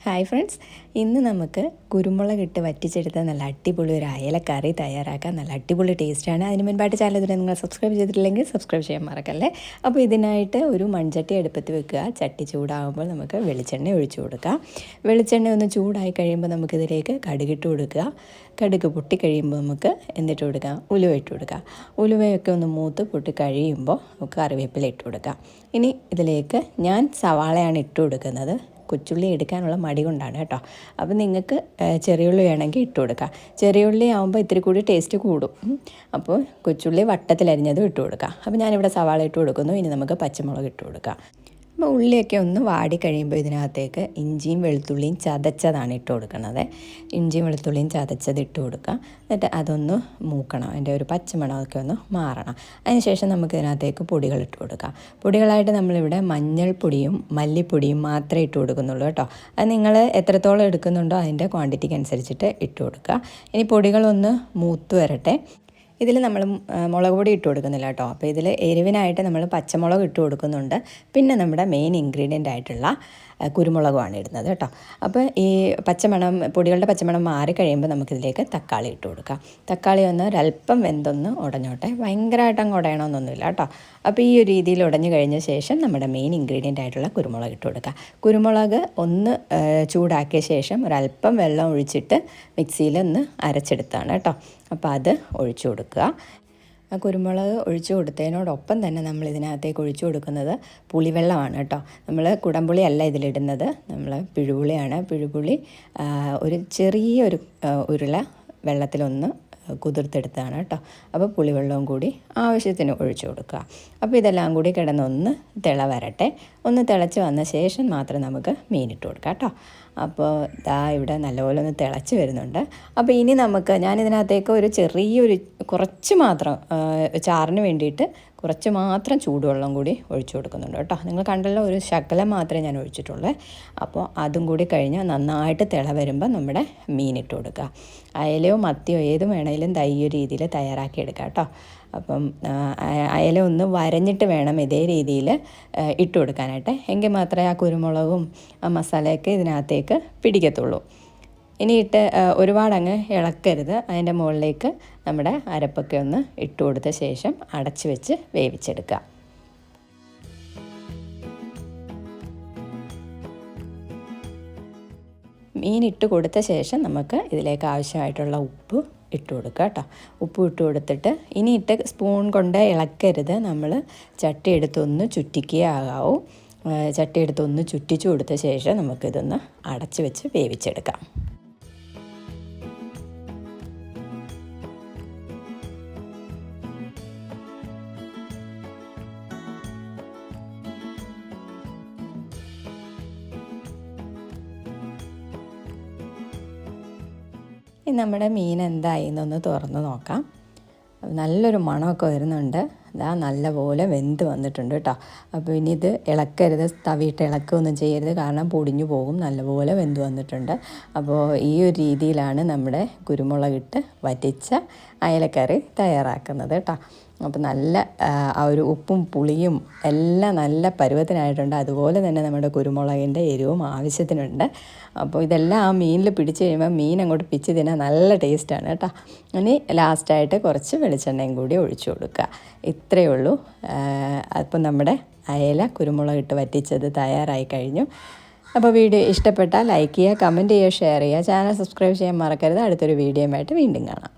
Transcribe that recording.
Hi friends, ഇന്ന് നമുക്ക് കുരുമുളകിട്ട് വറ്റിച്ചെടുത്ത നല്ല അടിപൊളി ഒരു അയലക്കറി തയ്യാറാക്കാൻ. നല്ല അടിപൊളി ടേസ്റ്റാണ്. അതിന് മുൻപായിട്ട് ചാനൽ ഇതിനെ നിങ്ങൾ സബ്സ്ക്രൈബ് ചെയ്തിട്ടില്ലെങ്കിൽ സബ്സ്ക്രൈബ് ചെയ്യാൻ മറക്കല്ലേ. അപ്പോൾ ഇതിനായിട്ട് ഒരു മൺചട്ടി അടുപ്പത്ത് വെക്കുക. ചട്ടി ചൂടാകുമ്പോൾ നമുക്ക് വെളിച്ചെണ്ണ ഒഴിച്ചു കൊടുക്കാം. വെളിച്ചെണ്ണ ഒന്ന് ചൂടായി കഴിയുമ്പോൾ നമുക്കിതിലേക്ക് കടുകിട്ട് കൊടുക്കുക. കടുക് പൊട്ടിക്കഴിയുമ്പോൾ നമുക്ക് എന്നിട്ട് കൊടുക്കാം, ഉലുവ ഇട്ട് കൊടുക്കുക. ഉലുവയൊക്കെ ഒന്ന് മൂത്ത് പൊട്ടി കഴിയുമ്പോൾ നമുക്ക് കറിവേപ്പില ഇട്ട് കൊടുക്കാം. ഇനി ഇതിലേക്ക് ഞാൻ സവാളയാണ് ഇട്ട് കൊടുക്കുന്നത്. കൊച്ചുള്ളി എടുക്കാനുള്ള മടി കൊണ്ടാണ് കേട്ടോ. അപ്പോൾ നിങ്ങൾക്ക് ചെറിയുള്ളി വേണമെങ്കിൽ ഇട്ട് കൊടുക്കാം. ചെറിയുള്ളി ആകുമ്പോൾ ഇത്തിരി കൂടി ടേസ്റ്റ് കൂടും. അപ്പോൾ കൊച്ചുള്ളി വട്ടത്തിലരിഞ്ഞതും ഇട്ട് കൊടുക്കാം. അപ്പോൾ ഞാനിവിടെ സവാള ഇട്ട് കൊടുക്കുന്നു. ഇനി നമുക്ക് പച്ചമുളക് ഇട്ട് കൊടുക്കാം. അപ്പോൾ ഉള്ളിയൊക്കെ ഒന്ന് വാടി കഴിയുമ്പോൾ ഇതിനകത്തേക്ക് ഇഞ്ചിയും വെളുത്തുള്ളിയും ചതച്ചതാണ് ഇട്ട് കൊടുക്കുന്നത്. ഇഞ്ചിയും വെളുത്തുള്ളിയും ചതച്ചത് ഇട്ട് കൊടുക്കുക. എന്നിട്ട് അതൊന്ന് മൂക്കണം, അതിൻ്റെ ഒരു പച്ചമണമൊക്കെ ഒന്ന് മാറണം. അതിനുശേഷം നമുക്ക് ഇതിനകത്തേക്ക് പൊടികൾ ഇട്ട് കൊടുക്കാം. പൊടികളായിട്ട് നമ്മളിവിടെ മഞ്ഞൾപ്പൊടിയും മല്ലിപ്പൊടിയും മാത്രമേ ഇട്ട് കൊടുക്കുന്നുള്ളൂ കേട്ടോ. അത് നിങ്ങൾ എത്രത്തോളം എടുക്കുന്നുണ്ടോ അതിൻ്റെ ക്വാണ്ടിറ്റിക്ക് അനുസരിച്ചിട്ട് ഇട്ട് കൊടുക്കുക. ഇനി പൊടികളൊന്ന് മൂത്ത് വരട്ടെ. ഇതിൽ നമ്മൾ മുളക് പൊടി ഇട്ട് കൊടുക്കുന്നില്ല കേട്ടോ. അപ്പോൾ ഇതിൽ എരിവിനായിട്ട് നമ്മൾ പച്ചമുളക് ഇട്ട് കൊടുക്കുന്നുണ്ട്. പിന്നെ നമ്മുടെ മെയിൻ ഇൻഗ്രീഡിയൻ്റ് ആയിട്ടുള്ള കുരുമുളകുമാണ് ഇടുന്നത് കേട്ടോ. അപ്പോൾ ഈ പൊടികളുടെ പച്ചമണം മാറി കഴിയുമ്പോൾ നമുക്കിതിലേക്ക് തക്കാളി ഇട്ട് കൊടുക്കാം. തക്കാളി ഒന്ന് ഒരല്പം വെന്തൊന്ന് ഉടഞ്ഞോട്ടെ, ഭയങ്കരമായിട്ട് അങ്ങ് ഉടയണമെന്നൊന്നുമില്ല കേട്ടോ. അപ്പോൾ ഈ ഒരു രീതിയിൽ ഉടഞ്ഞു കഴിഞ്ഞ ശേഷം നമ്മുടെ മെയിൻ ഇൻഗ്രീഡിയൻ്റ് ആയിട്ടുള്ള കുരുമുളക് ഇട്ട് കൊടുക്കുക. കുരുമുളക് ഒന്ന് ചൂടാക്കിയ ശേഷം ഒരല്പം വെള്ളം ഒഴിച്ചിട്ട് മിക്സിയിൽ ഒന്ന് അരച്ചെടുത്താണ് കേട്ടോ. അപ്പോൾ അത് ഒഴിച്ചു കൊടുക്കുക. ആ കുരുമുളക് ഒഴിച്ചു കൊടുത്തതിനോടൊപ്പം തന്നെ നമ്മൾ ഇതിനകത്തേക്ക് ഒഴിച്ചു കൊടുക്കുന്നത് പുളിവെള്ളമാണ് കേട്ടോ. നമ്മൾ കുടംപുളി അല്ല ഇതിലിടുന്നത്, നമ്മൾ പിഴുപുളിയാണ്. പിഴുപുളി ഒരു ചെറിയൊരു ഉരുള വെള്ളത്തിലൊന്ന് കുതിർത്തെടുത്താണ് കേട്ടോ. അപ്പോൾ പുളിവെള്ളവും കൂടി ആവശ്യത്തിന് ഒഴിച്ചു കൊടുക്കുക. അപ്പോൾ ഇതെല്ലാം കൂടി കിടന്നൊന്ന് വരട്ടെ. ഒന്ന് തിളച്ച് വന്ന ശേഷം മാത്രം നമുക്ക് മീനിട്ട് കൊടുക്കാം കേട്ടോ. അപ്പോൾ ഇവിടെ നല്ലപോലെ ഒന്ന് തിളച്ച് വരുന്നുണ്ട്. അപ്പോൾ ഇനി ഞാനിതിനകത്തേക്ക് ഒരു കുറച്ച് മാത്രം ചാറിന് വേണ്ടിയിട്ട് കുറച്ച് മാത്രം ചൂടുവെള്ളം കൂടി ഒഴിച്ചു കൊടുക്കുന്നുണ്ട് കേട്ടോ. നിങ്ങൾ കണ്ടല്ലോ, ഒരു ശകലം മാത്രമേ ഞാൻ ഒഴിച്ചിട്ടുള്ളൂ. അപ്പോൾ അതും കൂടി കഴിഞ്ഞ് നന്നായിട്ട് വരുമ്പോൾ നമ്മുടെ മീനിട്ട് കൊടുക്കുക. അയലയോ മത്തിയോ ഏതും വേണമെങ്കിലും ഈ ഒരു രീതിയിൽ തയ്യാറാക്കി എടുക്കാം കേട്ടോ. അപ്പം അയല ഒന്ന് വരഞ്ഞിട്ട് വേണം ഇതേ രീതിയിൽ ഇട്ട് കൊടുക്കാനായിട്ട്. എങ്കിൽ മാത്രമേ ആ കുരുമുളകും ആ മസാലയൊക്കെ ഇതിനകത്തേക്ക് പിടിക്കത്തുള്ളൂ. ഇനിയിട്ട് ഒരുപാടങ്ങ് ഇളക്കരുത്. അതിൻ്റെ മുകളിലേക്ക് നമ്മുടെ അരപ്പൊക്കെ ഒന്ന് ഇട്ട് കൊടുത്ത ശേഷം അടച്ച് വെച്ച് വേവിച്ചെടുക്കുക. മീൻ ഇട്ട് കൊടുത്ത ശേഷം നമുക്ക് ഇതിലേക്ക് ആവശ്യമായിട്ടുള്ള ഉപ്പ് ഇട്ട് കൊടുക്കുക കേട്ടോ. ഉപ്പ് ഇട്ട് കൊടുത്തിട്ട് ഇനിയിട്ട് സ്പൂൺ കൊണ്ട് ഇളക്കരുത്. നമ്മൾ ചട്ടി എടുത്തൊന്ന് ചുറ്റിക്കേ ആകാവൂ. ചട്ടി എടുത്തൊന്ന് ചുറ്റിച്ചു കൊടുത്ത ശേഷം നമുക്കിതൊന്ന് അടച്ച് വെച്ച് വേവിച്ചെടുക്കാം. ഇനി നമ്മുടെ മീൻ എന്തായി എന്നൊന്ന് തുറന്ന് നോക്കാം. നല്ലൊരു മണമൊക്കെ വരുന്നുണ്ട്. നല്ലപോലെ വെന്ത് വന്നിട്ടുണ്ട് കേട്ടോ. അപ്പോൾ ഇനി ഇത് ഇളക്കരുത്, തവിയിട്ട് ഇളക്കുകയൊന്നും ചെയ്യരുത്, കാരണം പൊടിഞ്ഞു പോകും. നല്ലപോലെ വെന്ത് വന്നിട്ടുണ്ട്. അപ്പോൾ ഈ ഒരു രീതിയിലാണ് നമ്മുടെ കുരുമുളകിട്ട് വറ്റിച്ച അയലക്കറി തയ്യാറാക്കുന്നത് കേട്ടോ. അപ്പോൾ നല്ല ആ ഒരു ഉപ്പും പുളിയും എല്ലാം നല്ല പരുവത്തിനായിട്ടുണ്ട്. അതുപോലെ തന്നെ നമ്മുടെ കുരുമുളകിൻ്റെ എരിവും ആവശ്യത്തിനുണ്ട്. അപ്പോൾ ഇതെല്ലാം ആ മീനിൽ പിടിച്ച് കഴിയുമ്പോൾ മീൻ അങ്ങോട്ട് പിച്ച് തിന്നാൻ നല്ല ടേസ്റ്റാണ് കേട്ടോ. ഇനി ലാസ്റ്റായിട്ട് കുറച്ച് വെളിച്ചെണ്ണയും കൂടി ഒഴിച്ചു കൊടുക്കുക. ഇത്രയേ ഉള്ളൂ. അപ്പോൾ നമ്മുടെ അയല കുരുമുളകിട്ട് വറ്റിച്ചത് തയ്യാറായി കഴിഞ്ഞു. അപ്പോൾ വീഡിയോ ഇഷ്ടപ്പെട്ടാൽ ലൈക്ക് ചെയ്യുക, കമൻറ്റ് ചെയ്യുക, ഷെയർ ചെയ്യുക. ചാനൽ സബ്സ്ക്രൈബ് ചെയ്യാൻ മറക്കരുത്. അടുത്തൊരു വീഡിയോയുമായിട്ട് വീണ്ടും കാണാം.